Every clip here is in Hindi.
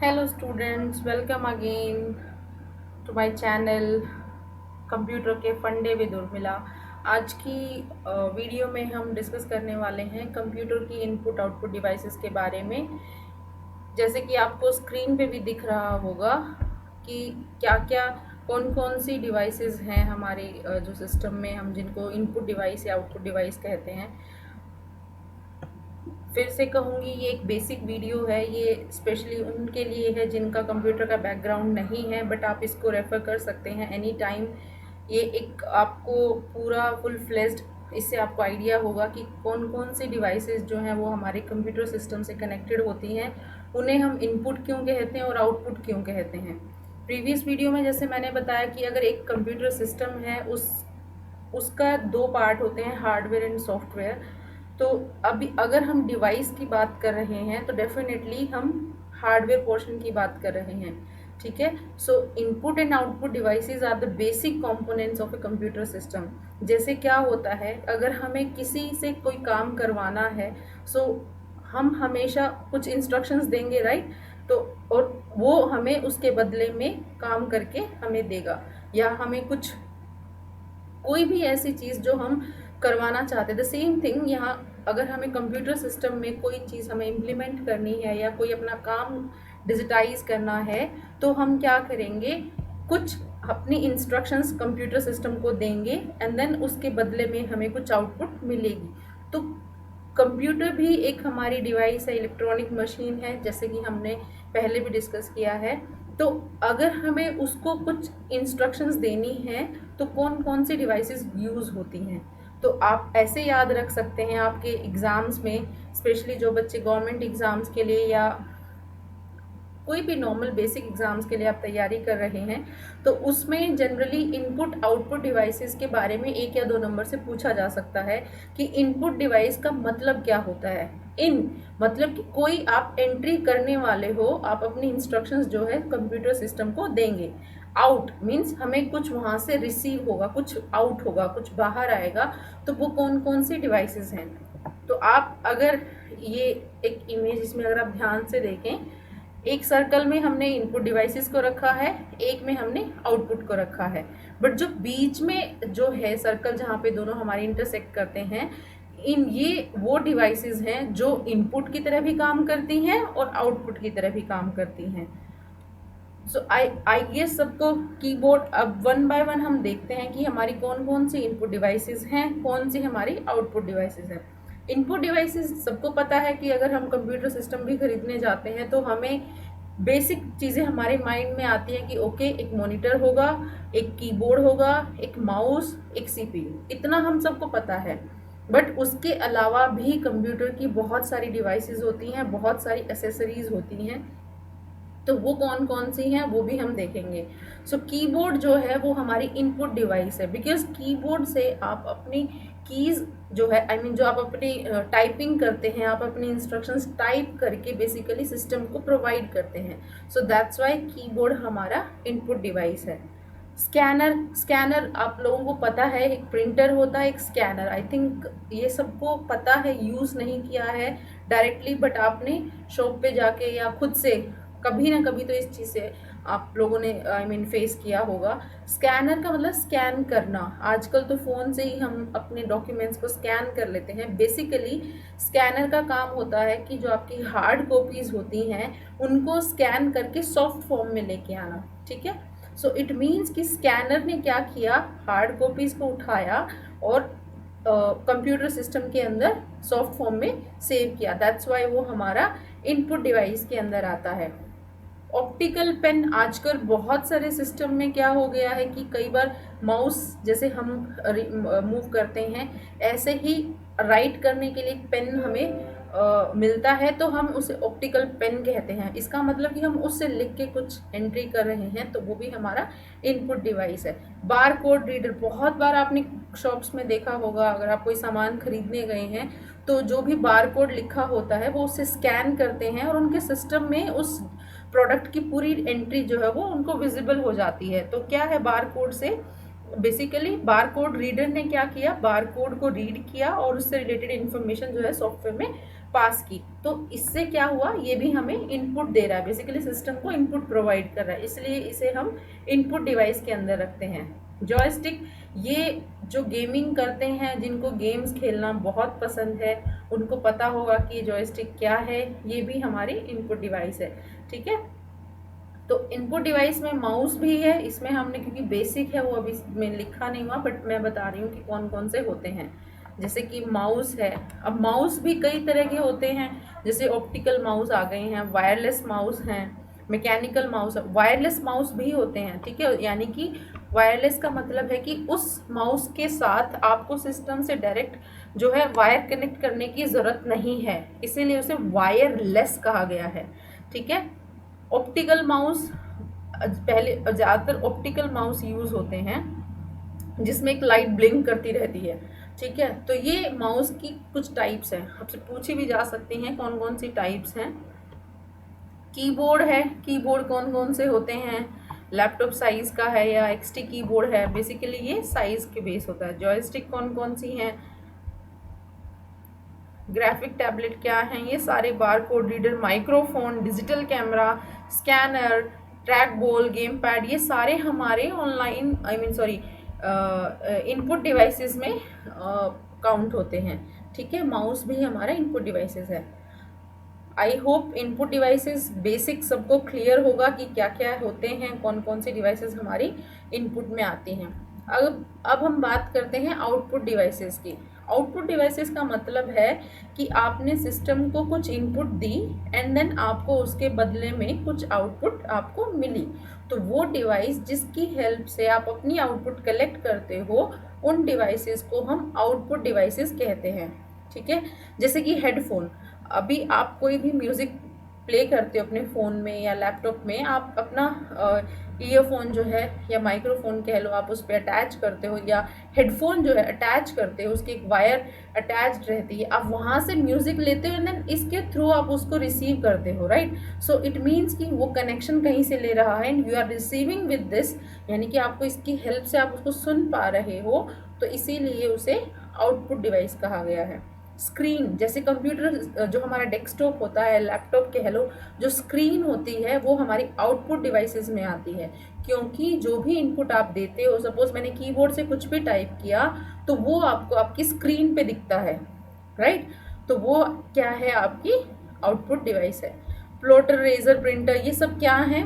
Hello students, welcome again to my channel computer के फंडे विद उर्मिला। आज की वीडियो में हम डिस्कस करने वाले हैं कंप्यूटर की इनपुट आउटपुट डिवाइसेस के बारे में। जैसे कि आपको स्क्रीन पे भी दिख रहा होगा कि क्या क्या कौन कौन सी डिवाइसेस हैं हमारे जो सिस्टम में, हम जिनको इनपुट डिवाइस या आउटपुट डिवाइस कहते हैं। फिर से कहूँगी, ये एक बेसिक वीडियो है, ये स्पेशली उनके लिए है जिनका कंप्यूटर का बैकग्राउंड नहीं है, बट आप इसको रेफ़र कर सकते हैं एनी टाइम। ये एक आपको पूरा फुल फ्लेज्ड इससे आपको आइडिया होगा कि कौन कौन सी डिवाइसेस जो हैं वो हमारे कंप्यूटर सिस्टम से कनेक्टेड होती हैं, उन्हें हम इनपुट क्यों कहते हैं और आउटपुट क्यों कहते हैं। प्रीवियस वीडियो में जैसे मैंने बताया कि अगर एक कंप्यूटर सिस्टम है, उसका दो पार्ट होते हैं, हार्डवेयर एंड सॉफ्टवेयर। तो अभी अगर हम डिवाइस की बात कर रहे हैं तो डेफिनेटली हम हार्डवेयर पोर्शन की बात कर रहे हैं, ठीक है। So input and output devices are the basic components of a computer system. जैसे क्या होता है, अगर हमें किसी से कोई काम करवाना है, सो हम हमेशा कुछ इंस्ट्रक्शंस देंगे, राइट। तो और वो हमें उसके बदले में काम करके हमें देगा, या हमें कुछ कोई भी ऐसी चीज़ जो हम करवाना चाहते हैं। द सेम थिंग यहाँ, अगर हमें कंप्यूटर सिस्टम में कोई चीज़ हमें इम्प्लीमेंट करनी है या कोई अपना काम डिजिटाइज करना है, तो हम क्या करेंगे, कुछ अपनी इंस्ट्रक्शंस कंप्यूटर सिस्टम को देंगे एंड देन उसके बदले में हमें कुछ आउटपुट मिलेगी। तो कंप्यूटर भी एक हमारी डिवाइस है, इलेक्ट्रॉनिक मशीन है, जैसे कि हमने पहले भी डिस्कस किया है। तो अगर हमें उसको कुछ इंस्ट्रक्शंस देनी है तो कौन कौन सी डिवाइसेस यूज़ होती हैं, तो आप ऐसे याद रख सकते हैं आपके एग्ज़ाम्स में, स्पेशली जो बच्चे गवर्नमेंट एग्ज़ाम्स के लिए या कोई भी नॉर्मल बेसिक एग्जाम्स के लिए आप तैयारी कर रहे हैं, तो उसमें जनरली इनपुट आउटपुट डिवाइसेस के बारे में 1 या 2 नंबर से पूछा जा सकता है कि इनपुट डिवाइस का मतलब क्या होता है। इन मतलब कि कोई आप एंट्री करने वाले हो, आप अपनी इंस्ट्रक्शंस जो है कंप्यूटर सिस्टम को देंगे। आउट मीन्स हमें कुछ वहाँ से रिसीव होगा, कुछ आउट होगा, कुछ बाहर आएगा। तो वो कौन कौन सी डिवाइसेस हैं, तो आप अगर ये एक इमेज इसमें अगर आप ध्यान से देखें, एक सर्कल में हमने इनपुट डिवाइसेस को रखा है, एक में हमने आउटपुट को रखा है। बट जो बीच में जो है सर्कल, जहाँ पे दोनों हमारे इंटरसेक्ट करते हैं, ये वो डिवाइसेस हैं जो इनपुट की तरह भी काम करती हैं और आउटपुट की तरह भी काम करती हैं। सो आई गेस सबको कीबोर्ड, अब वन बाय वन हम देखते हैं कि हमारी कौन कौन सी इनपुट डिवाइसेस हैं, कौन सी हमारी आउटपुट डिवाइसेस हैं। इनपुट डिवाइसेस सबको पता है कि अगर हम कंप्यूटर सिस्टम भी खरीदने जाते हैं तो हमें बेसिक चीज़ें हमारे माइंड में आती हैं कि ओके, एक मॉनिटर होगा, एक कीबोर्ड होगा, एक माउस, एक सीपीयू, इतना हम सबको पता है। बट उसके अलावा भी कंप्यूटर की बहुत सारी डिवाइसेस होती हैं, बहुत सारी एसेसरीज होती हैं, तो वो कौन कौन सी हैं वो भी हम देखेंगे। सो कीबोर्ड जो है वो हमारी इनपुट डिवाइस है, बिकॉज कीबोर्ड से आप अपनी कीज़ जो है, आई मीन जो आप अपनी टाइपिंग करते हैं, आप अपनी इंस्ट्रक्शंस टाइप करके बेसिकली सिस्टम को प्रोवाइड करते हैं। सो दैट्स वाई कीबोर्ड हमारा इनपुट डिवाइस है। स्कैनर आप लोगों को पता है, एक प्रिंटर होता है, एक स्कैनर, आई थिंक ये सबको पता है, यूज़ नहीं किया है डायरेक्टली, बट आपने शॉप पे जाके या खुद से कभी ना कभी तो इस चीज़ से आप लोगों ने आई मीन फेस किया होगा। स्कैनर का मतलब स्कैन करना। आजकल तो फ़ोन से ही हम अपने डॉक्यूमेंट्स को स्कैन कर लेते हैं। बेसिकली स्कैनर का काम होता है कि जो आपकी हार्ड कॉपीज़ होती हैं उनको स्कैन करके सॉफ्ट फॉर्म में लेके आना, ठीक है। सो इट मीन्स कि स्कैनर ने क्या किया, हार्ड कॉपीज़ को उठाया और कंप्यूटर सिस्टम के अंदर सॉफ्ट फॉर्म में सेव किया। दैट्स वाई वो हमारा इनपुट डिवाइस के अंदर आता है। ऑप्टिकल पेन, आजकल बहुत सारे सिस्टम में क्या हो गया है कि कई बार माउस जैसे हम मूव करते हैं, ऐसे ही राइट करने के लिए एक पेन हमें मिलता है, तो हम उसे ऑप्टिकल पेन कहते हैं। इसका मतलब कि हम उससे लिख के कुछ एंट्री कर रहे हैं, तो वो भी हमारा इनपुट डिवाइस है। बार कोड रीडर, बहुत बार आपने शॉप्स में देखा होगा, अगर आप कोई सामान खरीदने गए हैं तो जो भी बार कोड लिखा होता है वो उससे स्कैन करते हैं और उनके सिस्टम में उस प्रोडक्ट की पूरी एंट्री जो है वो उनको विजिबल हो जाती है। तो क्या है, बार कोड से बेसिकली बार कोड रीडर ने क्या किया, बार कोड को रीड किया और उससे रिलेटेड इन्फॉर्मेशन जो है सॉफ्टवेयर में पास की। तो इससे क्या हुआ, ये भी हमें इनपुट दे रहा है, बेसिकली सिस्टम को इनपुट प्रोवाइड कर रहा है, इसलिए इसे हम इनपुट डिवाइस के अंदर रखते हैं। जॉयस्टिक, ये जो गेमिंग करते हैं, जिनको गेम्स खेलना बहुत पसंद है, उनको पता होगा कि जॉयस्टिक क्या है, ये भी हमारी इनपुट डिवाइस है। ठीक है, तो इनपुट डिवाइस में माउस भी है, इसमें हमने क्योंकि बेसिक है वो अभी में लिखा नहीं हुआ, बट मैं बता रही हूँ कि कौन कौन से होते हैं। जैसे कि माउस है, अब माउस भी कई तरह के होते हैं, जैसे ऑप्टिकल माउस आ गए हैं, वायरलेस माउस हैं, मैकेनिकल माउस, वायरलेस माउस भी होते हैं। ठीक है, यानी कि वायरलेस का मतलब है कि उस माउस के साथ आपको सिस्टम से डायरेक्ट जो है वायर कनेक्ट करने की ज़रूरत नहीं है, इसीलिए उसे वायरलेस कहा गया है। ठीक है, ऑप्टिकल माउस, पहले ज़्यादातर ऑप्टिकल माउस यूज़ होते हैं जिसमें एक लाइट ब्लिंक करती रहती है। ठीक है, तो ये माउस की कुछ टाइप्स हैं, आपसे पूछी भी जा सकती हैं कौन कौन सी टाइप्स हैं। कीबोर्ड है, कीबोर्ड कौन कौन से होते हैं, लैपटॉप साइज़ का है या एक्सटी कीबोर्ड है, बेसिकली ये साइज़ के बेस होता है। जॉयस्टिक कौन कौन सी हैं, ग्राफिक टैबलेट क्या हैं, ये सारे bar code reader, microphone, digital camera, scanner, track ball, game pad, ये सारे हमारे ऑनलाइन इनपुट डिवाइसेस में काउंट होते हैं। ठीक है, माउस भी हमारा इनपुट डिवाइसेस है। I hope input devices basic सबको क्लियर होगा कि क्या क्या होते हैं, कौन कौन सी डिवाइसेस हमारी इनपुट में आती हैं। अब हम बात करते हैं आउटपुट डिवाइसेस की। आउटपुट डिवाइसेस का मतलब है कि आपने सिस्टम को कुछ इनपुट दी एंड देन आपको उसके बदले में कुछ आउटपुट आपको मिली, तो वो डिवाइस जिसकी हेल्प से आप अपनी आउटपुट कलेक्ट करते हो, उन डिवाइसेस को हम आउटपुट डिवाइसेस कहते हैं। ठीक है, जैसे कि हेडफोन, अभी आप कोई भी म्यूज़िक प्ले करते हो अपने फ़ोन में या लैपटॉप में, आप अपना ईयरफोन जो है या माइक्रोफोन कह लो, आप उस पर अटैच करते हो, या हेडफोन जो है अटैच करते हो, उसकी एक वायर अटैच्ड रहती है, आप वहाँ से म्यूज़िक लेते हो एंड देन इसके थ्रू आप उसको रिसीव करते हो, राइट। सो इट मीन्स कि वो कनेक्शन कहीं से ले रहा है and you are receiving with this, यानी कि आपको इसकी हेल्प से आप उसको सुन पा रहे हो, तो इसीलिए उसे आउटपुट डिवाइस कहा गया है। स्क्रीन, जैसे कंप्यूटर जो हमारा डेस्कटॉप होता है, लैपटॉप कह लो, जो स्क्रीन होती है वो हमारी आउटपुट डिवाइसेस में आती है, क्योंकि जो भी इनपुट आप देते हो, सपोज मैंने कीबोर्ड से कुछ भी टाइप किया तो वो आपको आपकी स्क्रीन पे दिखता है, राइट, तो वो क्या है, आपकी आउटपुट डिवाइस है। प्लॉटर, रेजर, प्रिंटर, ये सब क्या है,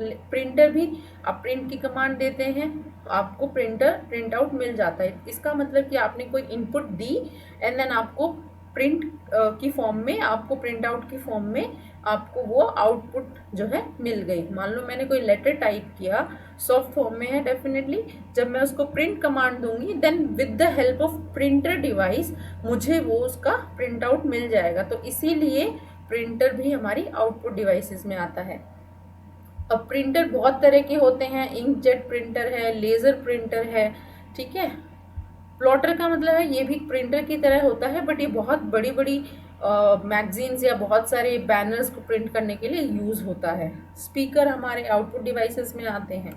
प्रिंटर भी आप प्रिंट की कमांड देते हैं, आपको प्रिंट आउट मिल जाता है। इसका मतलब कि आपने कोई इनपुट दी एंड देन आपको प्रिंट की फॉर्म में, आपको प्रिंट आउट की फॉर्म में आपको वो आउटपुट जो है मिल गई। मान लो मैंने कोई लेटर टाइप किया, सॉफ्ट फॉर्म में है डेफिनेटली, जब मैं उसको प्रिंट कमांड दूंगी then with the help of printer device मुझे वो उसका प्रिंट आउट मिल जाएगा, तो इसीलिए प्रिंटर भी हमारी आउटपुट डिवाइसेस में आता है। अब प्रिंटर बहुत तरह के होते हैं, इंकजेट प्रिंटर है, लेज़र प्रिंटर है। ठीक है, प्लॉटर का मतलब है ये भी प्रिंटर की तरह होता है, बट ये बहुत बड़ी बड़ी मैगजीन्स या बहुत सारे बैनर्स को प्रिंट करने के लिए यूज़ होता है। स्पीकर हमारे आउटपुट डिवाइसेस में आते हैं।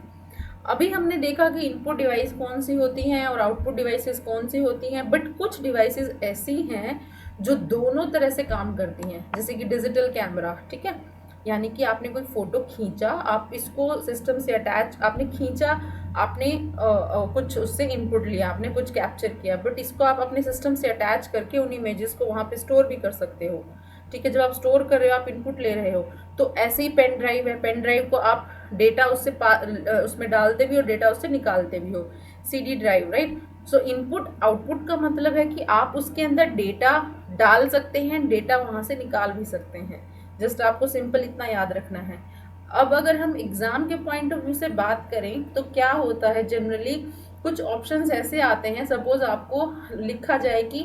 अभी हमने देखा कि इनपुट डिवाइस कौन सी होती हैं और आउटपुट डिवाइसेस कौन सी होती हैं, बट कुछ डिवाइसेस ऐसी हैं जो दोनों तरह से काम करती हैं, जैसे कि डिजिटल कैमरा। ठीक है, यानी कि आपने कोई फ़ोटो खींचा, आप इसको सिस्टम से अटैच, आपने खींचा, आपने कुछ उससे इनपुट लिया, आपने कुछ कैप्चर किया, बट इसको आप अपने सिस्टम से अटैच करके उन इमेजेस को वहाँ पे स्टोर भी कर सकते हो। ठीक है, जब आप स्टोर कर रहे हो, आप इनपुट ले रहे हो, तो ऐसे ही पेन ड्राइव है, पेन ड्राइव को आप डेटा उससे उसमें डालते भी हो, डेटा उससे निकालते भी हो, सीडी ड्राइव, राइट। सो इनपुट आउटपुट का मतलब है कि आप उसके अंदर डेटा डाल सकते हैं, डेटा वहाँ से निकाल भी सकते हैं। जस्ट आपको सिंपल इतना याद रखना है। अब अगर हम एग्ज़ाम के पॉइंट ऑफ व्यू से बात करें तो क्या होता है, जनरली कुछ ऑप्शंस ऐसे आते हैं, सपोज आपको लिखा जाए कि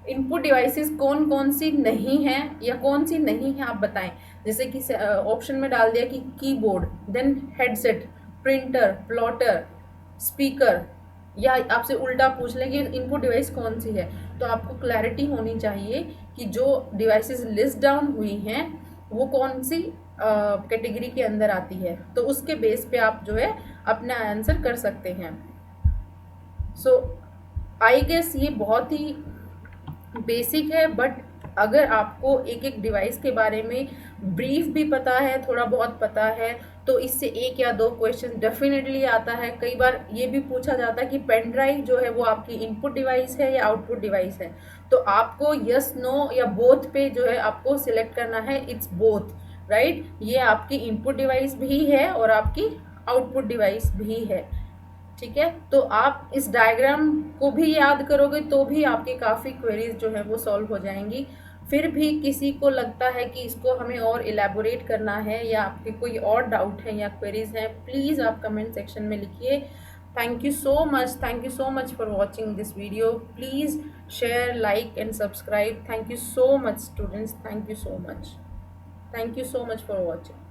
इनपुट डिवाइसेस कौन कौन सी नहीं हैं या कौन सी नहीं है, आप बताएं। जैसे कि ऑप्शन में डाल दिया कि keyboard, then headset, printer, plotter, speaker, या आपसे उल्टा पूछ लें कि इनपुट डिवाइस कौन सी है, तो आपको क्लैरिटी होनी चाहिए कि जो डिवाइसेस लिस्ट डाउन हुई हैं वो कौन सी कैटेगरी के अंदर आती है, तो उसके बेस पे आप जो है अपना आंसर कर सकते हैं। सो आई गेस ये बहुत ही बेसिक है, बट अगर आपको एक एक डिवाइस के बारे में ब्रीफ भी पता है, थोड़ा बहुत पता है, तो इससे एक या दो क्वेश्चन डेफिनेटली आता है। कई बार ये भी पूछा जाता है कि पेन ड्राइव जो है वो आपकी इनपुट डिवाइस है या आउटपुट डिवाइस है, तो आपको यस नो या बोथ पे जो है आपको सिलेक्ट करना है, इट्स बोथ, राइट। ये आपकी इनपुट डिवाइस भी है और आपकी आउटपुट डिवाइस भी है, ठीक है। तो आप इस डायग्राम को भी याद करोगे तो भी आपकी काफ़ी क्वेरीज जो है वो सॉल्व हो जाएंगी। फिर भी किसी को लगता है कि इसको हमें और इलेबोरेट करना है या आपके कोई और डाउट है या क्वेरीज हैं, प्लीज़ आप कमेंट सेक्शन में लिखिए। Thank you so much for watching this video. Please share, like and subscribe. Thank you so much students, thank you so much for watching.